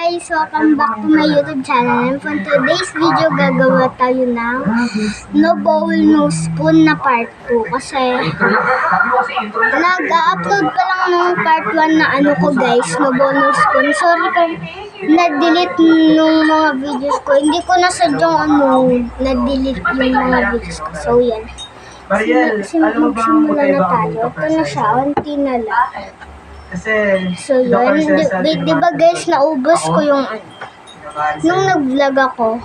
Guys, welcome back to my YouTube channel. And for today's video, gagawa tayo ng No Bowl No Spoon na part 2. Kasi nag-upload pa lang ng part 1 na ano ko guys, No Bowl No Spoon. Sorry kung na-delete nung mga videos ko. Hindi ko na sadyang na-delete yung mga videos ko. So yan. Magsimula na tayo. Ito na siya, unti na lang. So yun, di ba guys, naubos ko yung nung nag-vlog ako.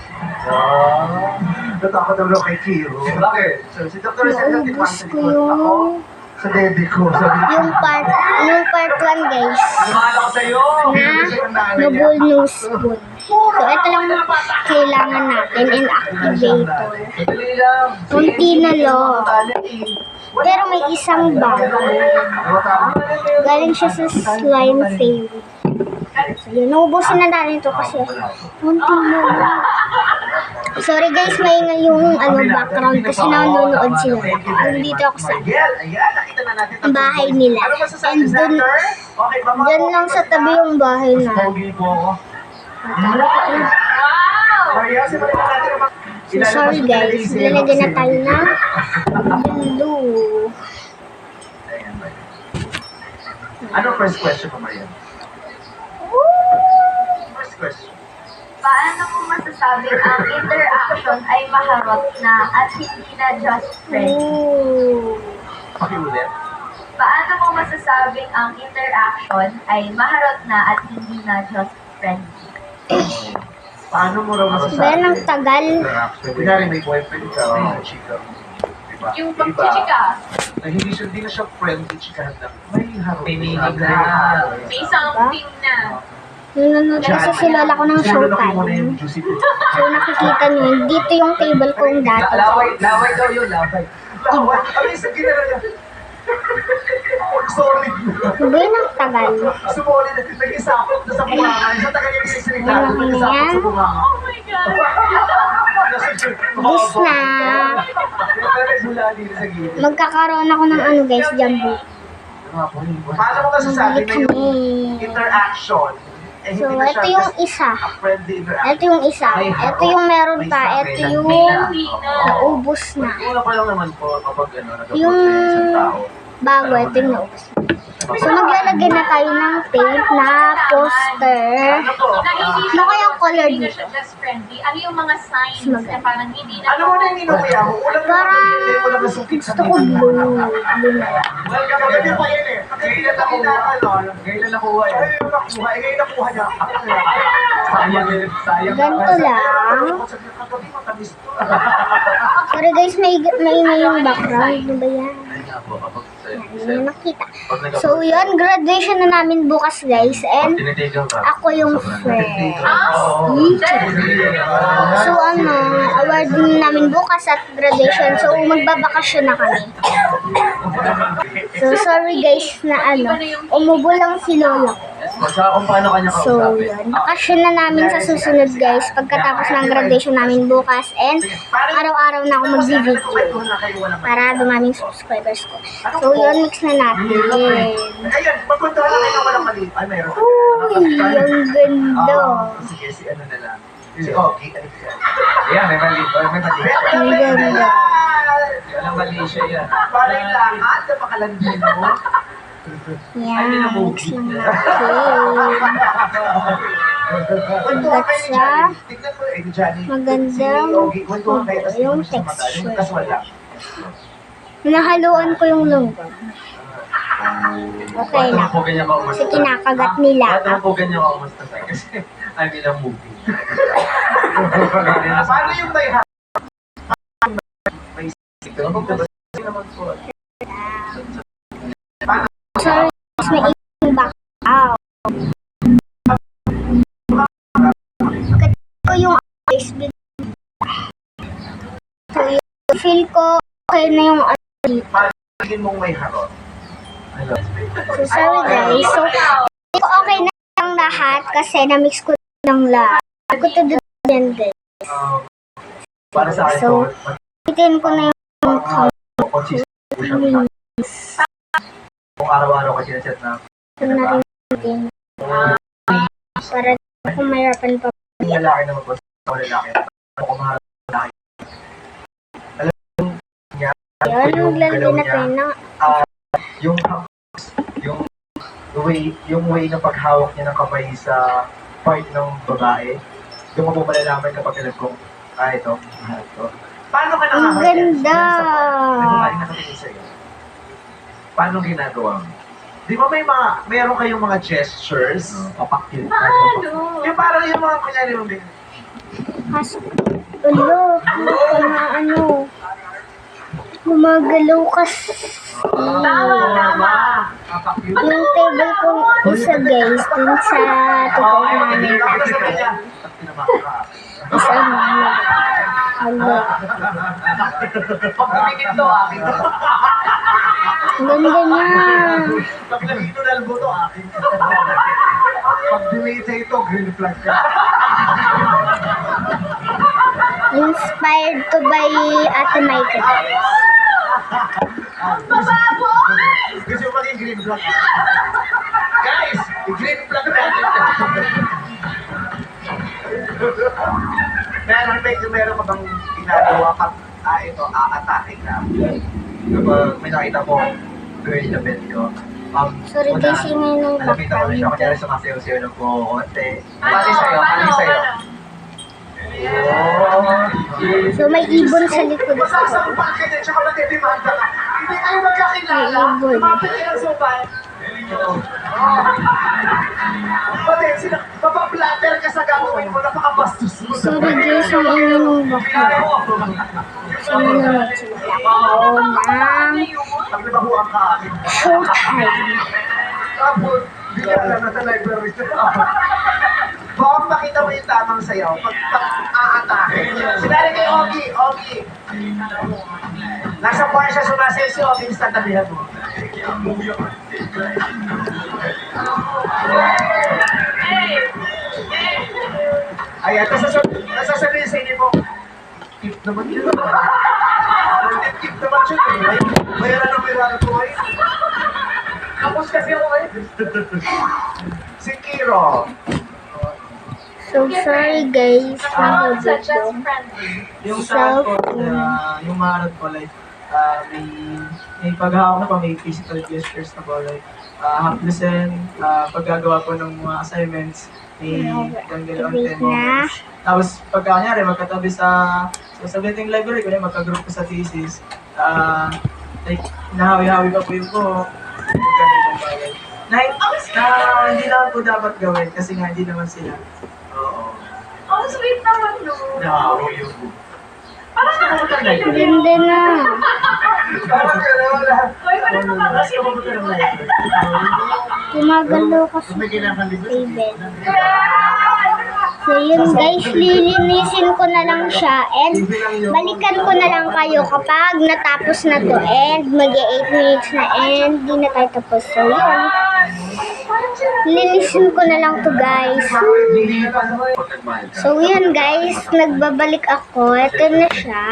Natakot naman kay Kiro. Bakit? So, si Dr. Seth Naubos ko yung sa dede ko. yung part 1 guys. Na No Bowl No Spoon. So ito lang kailangan natin and activator. Kunti na lang. Pero may isang bag. Galing siya sa slime fairy. So yun, naubusin na natin ito kasi kunti na lang. Sorry guys, may yung background kasi nanonood sila. Nandito ako sa bahay nila. And dun lang sa tabi yung bahay na. So sorry guys, lalagyan na tayo ng blue. Ano first question mo, Marian? First question. Paano mo masasabi ang interaction ay maharot na at hindi na just friendly? Pakiulit. Paano mo masasabing ang interaction ay maharot na at hindi na just friendly? Paano mo raw masasabi? Ben, ang tagal. Kunyari may boyfriend ka, may chika mo. Diba? Yung pag-chika, Na hindi na siya friendly, chikahan na. May harap. May meaning na. may something na. Nanonood kasi si Lola ko ng Showtime. So nakikita niyo, dito yung table kong dati. Laway daw yun, laway. Laway? Ano yung sabihin na lang? Sorry. Ben, ang tagal. Sumuli na, nag-isapot na sa bunga. Sa tagal yung isinig Ano natin, nag-isapot sa bunga. Oh my God! Bis na. Magkakaroon ako ng guys, jumbo. Paano mo masasabi na yung interaction? So, ito yung isa. Friendly interaction. Ito yung isa. Ito yung meron pa. Ito yung naubos na. Una pa lang naman po kapag Yung bago, ito yung naubos na. So, maglalagay na tayo ng tape na poster. Ano kayang color Hindi na dito? siya just friendly. Ano yung mga signs na parang hindi na... Ano mo na yung inukuya mo? Ulang Parang wala masukit sa gusto ko blue. Blue na lang. Welcome, magabi pa yan eh. Ngayon na nakuha. Ngayon na nakuha eh. Ngayon nakuha niya. Sayang. Ganito lang. Sorry guys, may yung background. Ano ba yan? Hindi na nakita. So yun, graduation na namin bukas guys. And ako yung friend. So award namin bukas at graduation. So magbabakasyon na kami. So sorry guys na umubo lang si Lola. So yun, bakasyon na namin sa susunod guys. Pagkatapos ng graduation namin bukas. And araw-araw na ako mag-video para dumaming subscribers ko. So yun, mix na natin. Ayun, magpunta na kayo walang mali. Ay, mayroon. Uy, ang ganda. Sige, si ano na lang. Si Ogie. Ayan, may mali. May mali. Ang ganda. Walang mali siya yan. Parang lahat na pakalandin mo. Yan, mix lang natin. Hanggat sa magandang yung texture. Nahaluan ko yung lungkot. Okay lang. Kasi kinakagat nila. po ganyan ako mas tatay kasi I'm in a movie. Paano yung may Sorry, may isang back out. Kat ko yung ice. So, yung feel ko okay na yung dito. Tingin mong may harot? So, sorry guys. So, feel ko okay na ang lahat kasi na-mix ko ng lahat. Ko to do yan guys. Para sa akin, So, itin ko na yung kung araw-araw ka sinachat na na rin natin. Para Kung mayroon pa. Yung lalaki naman po, sa lalaki. Ako maharap sa lalaki. Alam mo niya, Yun, yung naglalagay galaw na niya, tayo na. yung yung way ng paghawak niya ng kamay sa part ng babae, doon mo po malalaman kapag alam kong, ito. Paano ka Ang ganda! Nagmamaling nakatingin sa'yo. Paano ginagawa mo? Di ba meron kayong mga gestures? Papakil. Yung parang yung mga kunyari mo din. Kaso, ano, gumagalaw kasi. Tama. Papakil. Yung table ko isa guys, dun sa tukol namin. Isa ano, Pag tumingin to, akin. ganda niya. Pag nagito na albo to, akin. Pag dumita ito, green flag ka. Inspired to by Ate Michael. Gusto mo maging green flag? Guys, green flag natin. Meron ka bang ginagawa pag aatake ka? Kapag may nakita ko, girl na bed ko. Sorry guys, ingay ng Malapit ako na siya, kunyari background. sumasayaw-sayaw ng konti. Pati sa'yo. So may ibon sa likod ko. Masasampan ka niya, tsaka magdedemanda ka. Hindi kayo magkakilala. May ibon. Lumapit kayo ng sopan. Pati, mapablatter ka sa gagawin mo, napakabastos mo. Sorry guys, ang ingay ng background. So nanonood sila ako ng Pag nabahuan ka akin. showtime. Tapos, hindi ka alam na sa library. Baka makita mo yung tamang sayaw pag aatake. Sinari kay Ogie. Nasa bar siya sumasayaw si Ogie, instant tabihan mo. Ayan, nasasabihin sa inyo mo, tip naman yun. Tip naman yun. Bayaran ko ngayon. Kapos kasi ako ngayon. Si Kiro. So sorry guys, nahulog Such as ko. friendly. Yung sa ko, yung maharap ko, like, may paghahawak na pa, may physical gestures na po, like, half listen, paggagawa po ng mga assignments, may ganggal on 10 moments. Tapos, pagka kanyari, magkatabi sa submitting library ko, magka-group ko sa thesis, like, nahawi-hawi pa po yung ko, hindi naman po dapat gawin kasi nga hindi naman sila. Oo. Oh, sweet naman no. Nahawi yung Parang nakakalimutan. Ganda na. Parang gano'n. Hoy, wala ka ba? Kasi mabuti ng library. Gumagalaw kasi May kinakalibot. table. So yun guys, lilinisin ko na lang siya and balikan ko na lang kayo kapag natapos na to and mag-8 minutes na and di na tayo tapos. So yun, lilinisin ko na lang to guys. So yun guys, nagbabalik ako. Ito na siya.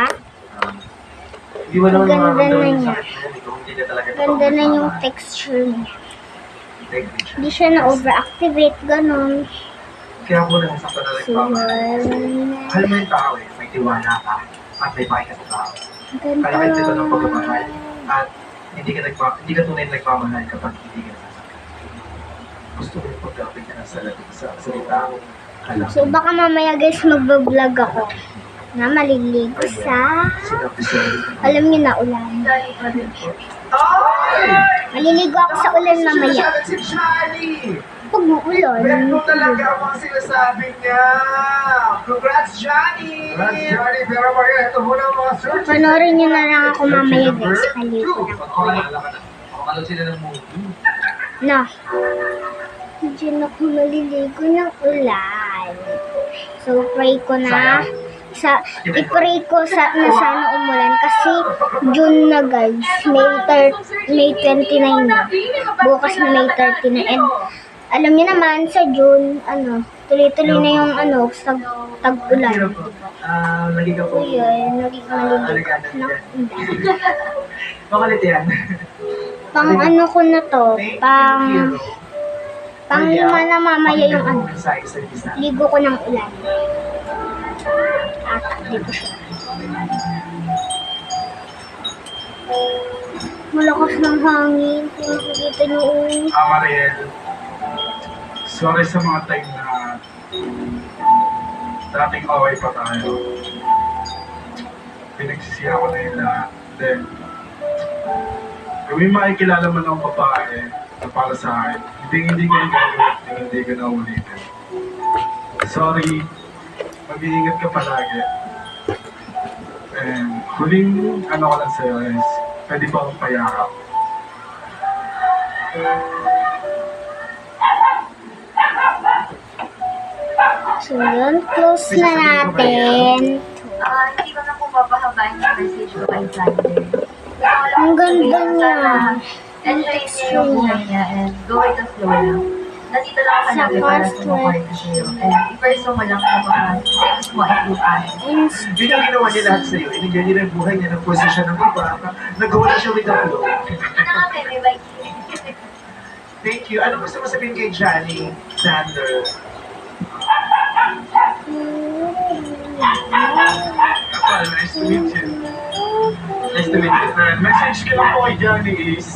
Hindi mo naman Ganda na makakagawin niya. sa akin. Kung hindi ka talaga Ganda na yung texture niya. Hindi siya na-overactivate, ganun. Kaya po na sa panalag So pa. yun. Alam mo yung tao may tiwala ka at may pahinga sa tao. Ganda. Kaya ito ng pagmamahal at hindi ka tunay nagmamahal kapag hindi ka nasasakit. Gusto ko yung pagkapit ka na sa salita mo. Alam So baka mamaya guys magbablog ako na maliligo sa, sinabi sa'yo. alam niyo na, ulan. Ay! Maliligo ako sa ulan mamaya. Si Johnny! Pag uulan. Meron talaga ang mga sinasabi niya. Congrats, Johnny! Congrats, Johnny. Pero Maria, ito muna ang mga search. Panoorin niyo na lang ako mamaya guys. Maligo na ako. Makakalo sila ng movie. Na. Diyan ako maliligo ng ulan. So pray ko na. I-pray ko na sana umulan kasi June na guys. May 29 na. Bukas na May 30 na. And alam niyo naman sa June, tuloy-tuloy na yung tag-ulan. Lagi ka So po. yun, naging maliligo ng ulan. Makalit yan. Pang ano ko na to, pang Pang-lima na mamaya yung ano. Mensahe sa isa. Ligo ko ng ulan. At di ko siya. Malakas ng hangin. Kung nakikita niyo Mariel, sorry sa mga time na dating away pa tayo. Pinagsisihan ko na yun lahat. Then, kung may makikilala man ang babae na para sa akin, hindi ko yung gagawin, hindi ko na ulitin. Sorry, mag-iingat ka palagi. And huling ano ko lang sa'yo is, pwede ba akong payakap? So yun, close na natin. Hindi ko na po papahabain yung message ko kay Xander. Ang ganda niya. Enjoy niya yung buhay niya and go with the flow lang. Nandito lang ako Sa kanabi para first sumuporta sa'yo. And i-pursue mo lang sa mga dreams mo at lupan. Hindi na ginawa niya lahat sa'yo. Inigyan niya ng buhay niya ng posisyon ng iba. Nagawa na siya with the flow. Ano nga kayo, may bike. Thank you. Ano gusto mo sabihin kay Johnny, Xander? Kapal, nice to meet you. Nice to meet you, friend. Message ko lang po kay Johnny is,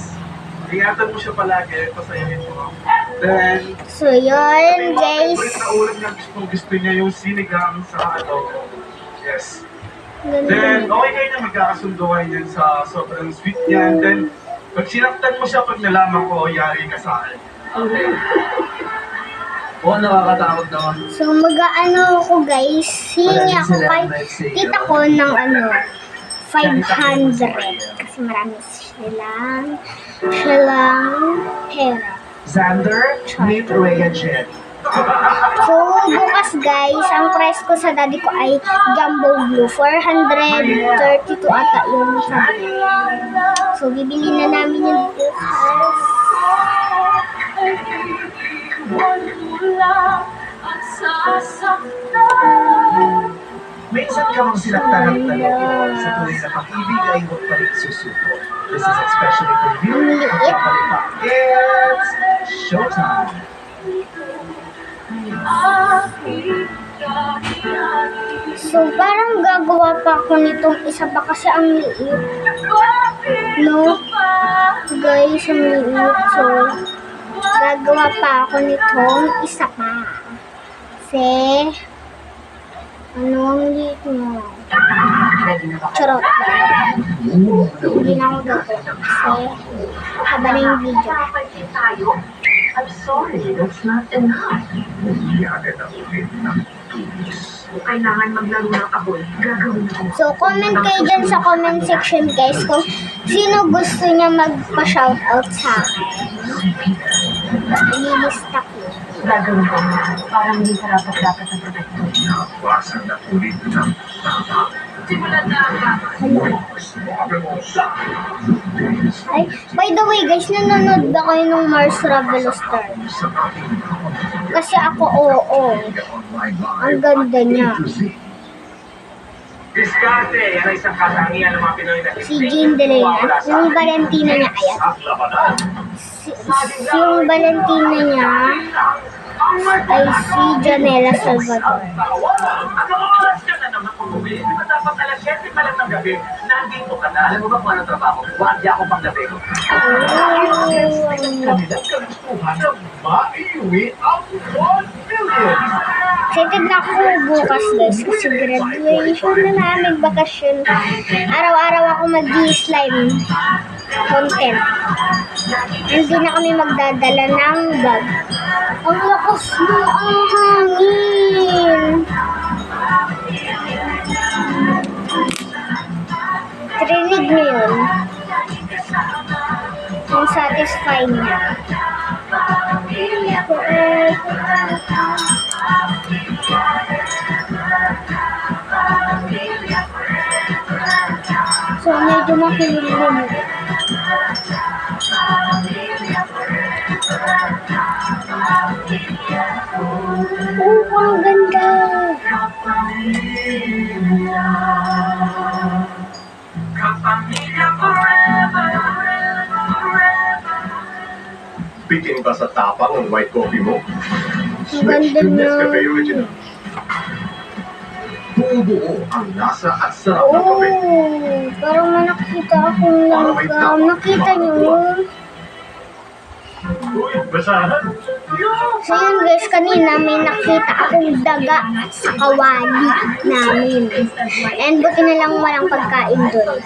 ingatan mo siya palagi, pasayahin mo. Then, So yun, guys. favorite na ulam niya, gusto niya yung sinigang sa adobo. Yes. Then, Ganda. okay kayo na magkakasundo kayo niyan sa sobrang sweet niyan. Then, pag sinaktan mo siya, pag nalaman ko, yari ka sa akin. Okay. Oo, nakakatakot naman. So mag-ano ko guys, hihingi ako kay tita ko ng 500 kasi marami silang pera. Xander, meet Rhea Jen. So bukas guys, ang price ko sa daddy ko ay Jumbo Blue. 432 ata yung sabi. So bibili na namin yung bukas. Minsan ka mong sinaktan ng talong. Sa tuloy na pag-ibig ay huwag pa rin susuko. This is especially for you. It's showtime. So parang gagawa pa ako nitong isa pa kasi ang liit. No? Guys, ang liit. So gagawa pa ako nitong isa pa. Kasi ano ang liit mo? Charot. Hindi na ako gagawin kasi haba na yung video. tayo? I'm sorry, that's not enough. Kailangan maglaro ng aboy. Gagawin ko. So, comment kayo dyan sa comment section guys kung sino gusto niya magpa-shoutout sa akin. Ililista ko. Gagawin ko na. Parang hindi karapat-dapat ang protekto. Nawasan na ulit ng Simulan na Ay, by the way guys, nanonood ba kayo ng Mars Traveloster? Kasi ako, oo. Ang ganda niya. Diskarte, yan ay isang katangian ng mga Pinoy na Si Jean Delena, yung Valentina niya, ayan. Yung Valentina niya ay si Janela Salvador. Anong oras ka na naman umuwi? Di ba dapat alas 7 pa lang ng gabi? Nandito ka na. Alam mo ba kung anong trabaho? Wagya ako pang gabi. Kanilang kagustuhan na maiuwi ang 1 million. Excited na ako bukas guys kasi graduation na namin, bakasyon. Araw-araw ako mag-slime content. Hindi na kami magdadala ng bag. Ang lakas mo ang hangin. Trinig mo yun. Ang satisfying niya. So, medyo makinig mo. Oh, ang ganda! Speaking of ba sa tapang ng white coffee mo? Ang ganda to niya. Nescafe Original. Buo ang lasa at sarap ng kape. Oh, parang may nakita akong langgam. Nakita niyo? Uy, basahan. So yun guys, kanina may nakita akong daga sa kawali namin. And buti na lang walang pagkain doon.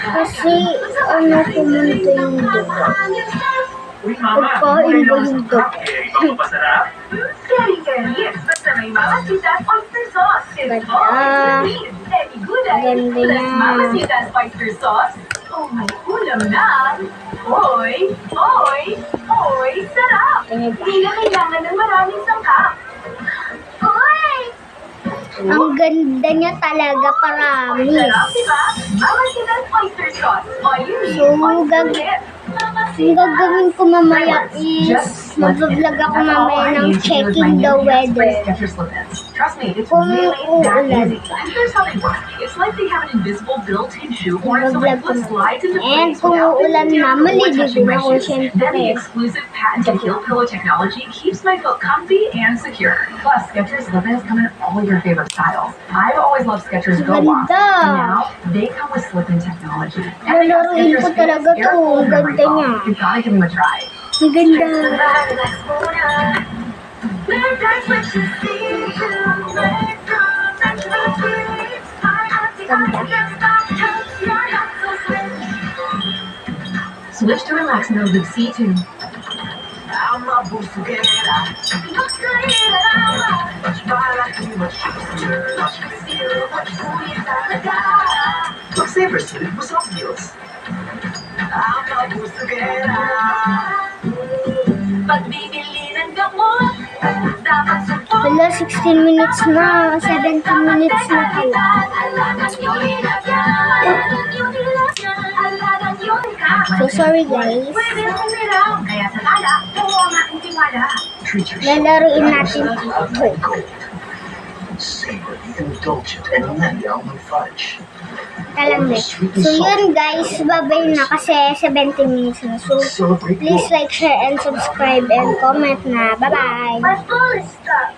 Kasi ano pumunta yung daga. Uy, mama, Pagkain ba yung daga? Masarap? Keri-keri, basta may Mamacita's oyster sauce. It's Ganda. all you need. Any gulay, Ganda plus niya. Mamacita's oyster sauce. Oh, may ulam na. Oy, oy, oy, sarap. Tingnan ba? Hindi na kailangan ng maraming sangkap. Oy! Ang ganda niya talaga, parami. Sarap, diba? Mamacita's oyster sauce. All you need, So, oyster lip. Ang gagawin ko mamaya is mag-vlog ako mamaya ng checking the weather. Trust me, it's Kung really that uulan. easy. And here's how they work. It's like they have an invisible built-in shoe horn, so Mag-vlog it ko na. slides into And place kung without uulan bending na, down or maliligo touching na my ako shoes. Then the syempre. exclusive patented heel pillow technology keeps my foot comfy and secure. Plus, Skechers Slip-ins come in all your favorite styles. I've always loved Skechers Go Walk. Ganda. And now, they come with slip-in technology. And they got Lalaroin ko Skechers talaga Fierce to. Air Cold Ang Memory ganda Foam. niya. You've gotta give them a try. Ang ganda. Relax muna. That's what you see to let go. That's what it is. Switch to relax mode with C2. Mag-saver sulit mo sa meals. Pagbibili ng gamot, dapat support. Wala, 16 minutes na. 17 minutes na pala. So, sorry guys. Pwede umiram, kaya sa tala, oo ang aking tiwala. Treat yourself. Lalaroin natin ito. Savor the indulgent and nutty almond fudge. Talang So yun guys, babay na kasi 17 minutes na. So Celebrate please like, share, and subscribe and comment na. Bye-bye! My full stop.